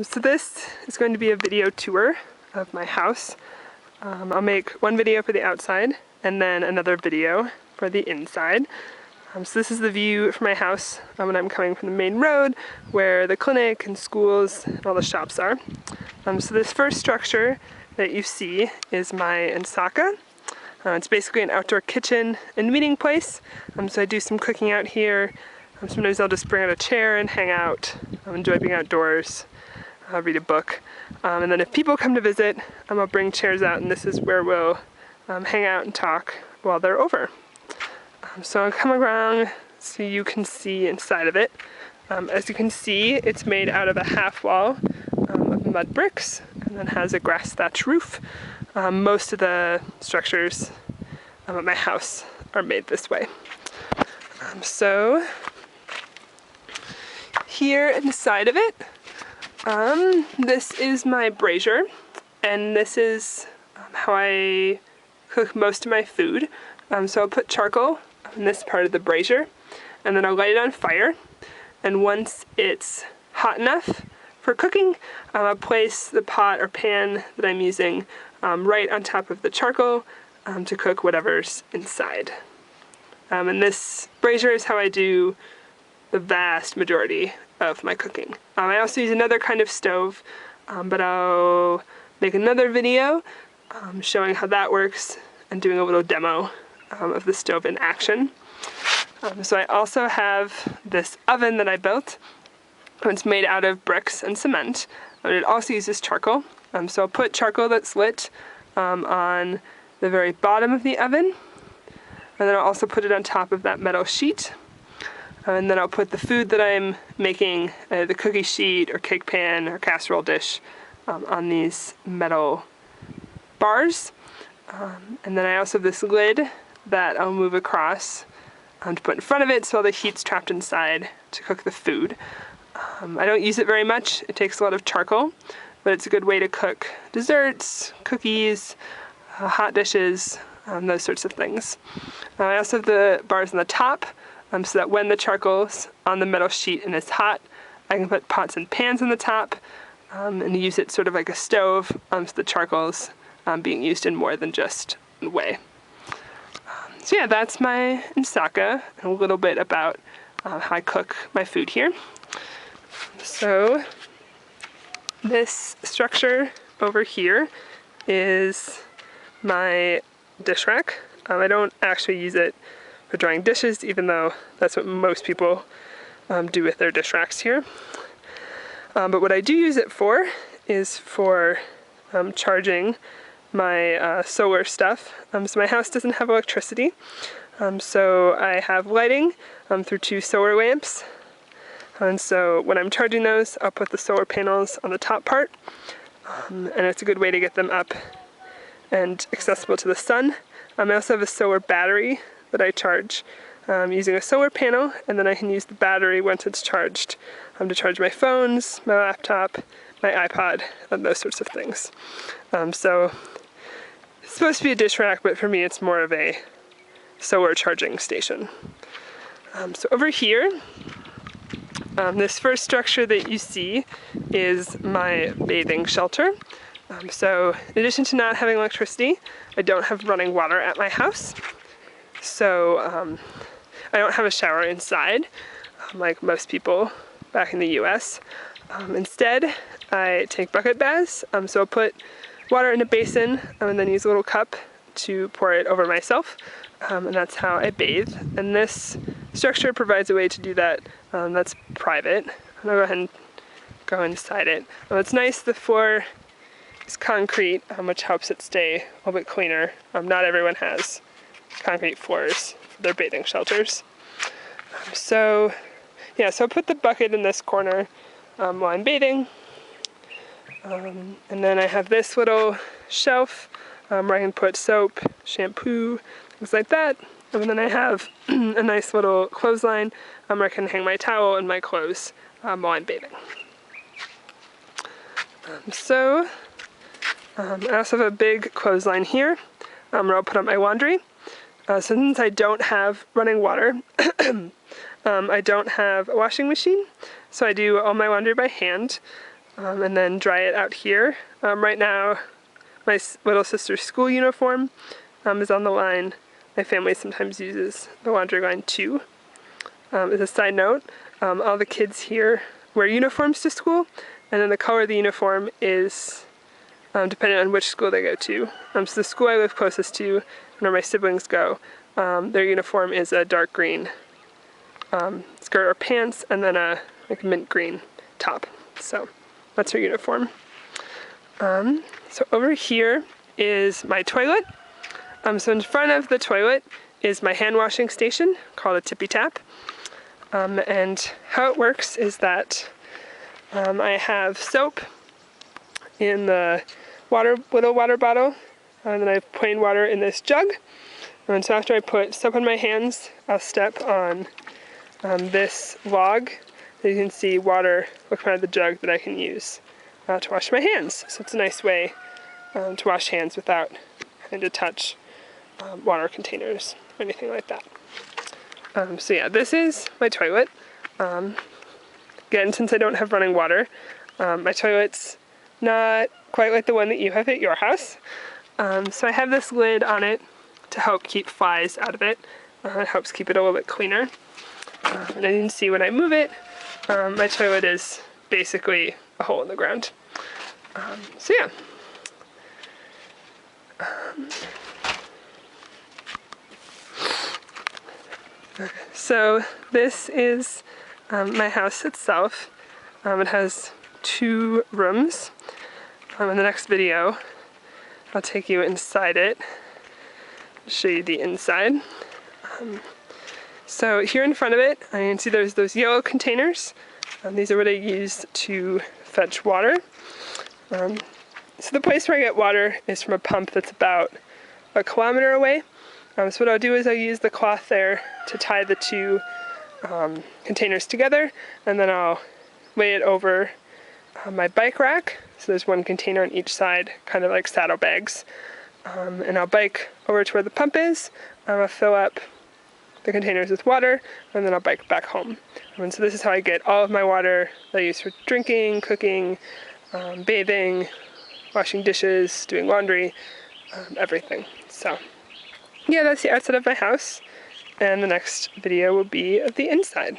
So this is going to be a video tour of my house. I'll make one video for the outside and then another video for the inside. So this is the view from my house when I'm coming from the main road where the clinic and schools and all the shops are. So this first structure that you see is my ensaka. It's basically an outdoor kitchen and meeting place. So I do some cooking out here. Sometimes I'll just bring out a chair and hang out, enjoy being outdoors, read a book. And then if people come to visit, I'll bring chairs out, and this is where we'll hang out and talk while they're over. So I'll come around so you can see inside of it. As you can see, it's made out of a half wall of mud bricks and then has a grass thatch roof. Most of the structures at my house are made this way. So here inside of it, this is my brazier, and this is how I cook most of my food. So I'll put charcoal in this part of the brazier, and then I'll light it on fire, and once it's hot enough for cooking, I'll place the pot or pan that I'm using right on top of the charcoal to cook whatever's inside. And this brazier is how I do the vast majority of my cooking. I also use another kind of stove, but I'll make another video showing how that works and doing a little demo of the stove in action. So I also have this oven that I built. It's made out of bricks and cement, and it also uses charcoal. So I'll put charcoal that's lit on the very bottom of the oven, and then I'll also put it on top of that metal sheet. And then I'll put the food that I'm making, the cookie sheet or cake pan or casserole dish, on these metal bars. And then I also have this lid that I'll move across to put in front of it so all the heat's trapped inside to cook the food. I don't use it very much. It takes a lot of charcoal, but it's a good way to cook desserts, cookies, hot dishes, those sorts of things. I also have the bars on the top, so that when the charcoal's on the metal sheet and it's hot, I can put pots and pans on the top and use it sort of like a stove, so the charcoal's being used in more than just one way. So yeah, that's my ensaka, and a little bit about how I cook my food here. So this structure over here is my dish rack. I don't actually use it for drying dishes, even though that's what most people do with their dish racks here. But what I do use it for is for charging my solar stuff. So my house doesn't have electricity, so I have lighting through 2 solar lamps. And so when I'm charging those, I'll put the solar panels on the top part, and it's a good way to get them up and accessible to the sun. I also have a solar battery that I charge using a solar panel, and then I can use the battery once it's charged to charge my phones, my laptop, my iPod, and those sorts of things. So it's supposed to be a dish rack, but for me it's more of a solar charging station. So over here, this first structure that you see is my bathing shelter. So in addition to not having electricity, I don't have running water at my house. So I don't have a shower inside, like most people back in the US. Instead, I take bucket baths. So I'll put water in a basin and then use a little cup to pour it over myself. And that's how I bathe. And this structure provides a way to do that that's private. And I'll go ahead and go inside it. It's nice, the floor is concrete, which helps it stay a little bit cleaner. Not everyone has concrete floors for their bathing shelters. So I'll put the bucket in this corner while I'm bathing. And then I have this little shelf where I can put soap, shampoo, things like that. And then I have a nice little clothesline where I can hang my towel and my clothes while I'm bathing. I also have a big clothesline here where I'll put up my laundry. Since I don't have running water, I don't have a washing machine, so I do all my laundry by hand. and then dry it out here. Right now, my little sister's school uniform is on the line. My family sometimes uses the laundry line too. As a side note, all the kids here wear uniforms to school, and then the color of the uniform is depending on which school they go to. So the school I live closest to, where my siblings go, their uniform is a dark green skirt or pants, and then a like mint green top. So that's her uniform. So over here is my toilet. So in front of the toilet is my hand washing station called a tippy tap. And how it works is that I have soap in the little water bottle, and then I have plain water in this jug. And so after I put soap on my hands, I'll step on this log. So you can see water will come out of the jug that I can use to wash my hands. So it's a nice way to wash hands without having to touch water containers or anything like that. So yeah, this is my toilet. Again, since I don't have running water, my toilet's not quite like the one that you have at your house. So I have this lid on it to help keep flies out of it. It helps keep it a little bit cleaner. And as you can see when I move it, my toilet is basically a hole in the ground. So yeah. So this is my house itself. It has 2 rooms. In the next video, I'll take you inside it, show you the inside. So here in front of it, you can see there's those yellow containers. These are what I use to fetch water. So the place where I get water is from a pump that's about 1 kilometer away. So what I'll do is I'll use the cloth there to tie the 2 containers together, and then I'll lay it over my bike rack. So there's 1 container on each side, kind of like saddlebags. And I'll bike over to where the pump is. I'll fill up the containers with water, and then I'll bike back home. And so this is how I get all of my water that I use for drinking, cooking, bathing, washing dishes, doing laundry, everything. So yeah, that's the outside of my house, and the next video will be of the inside.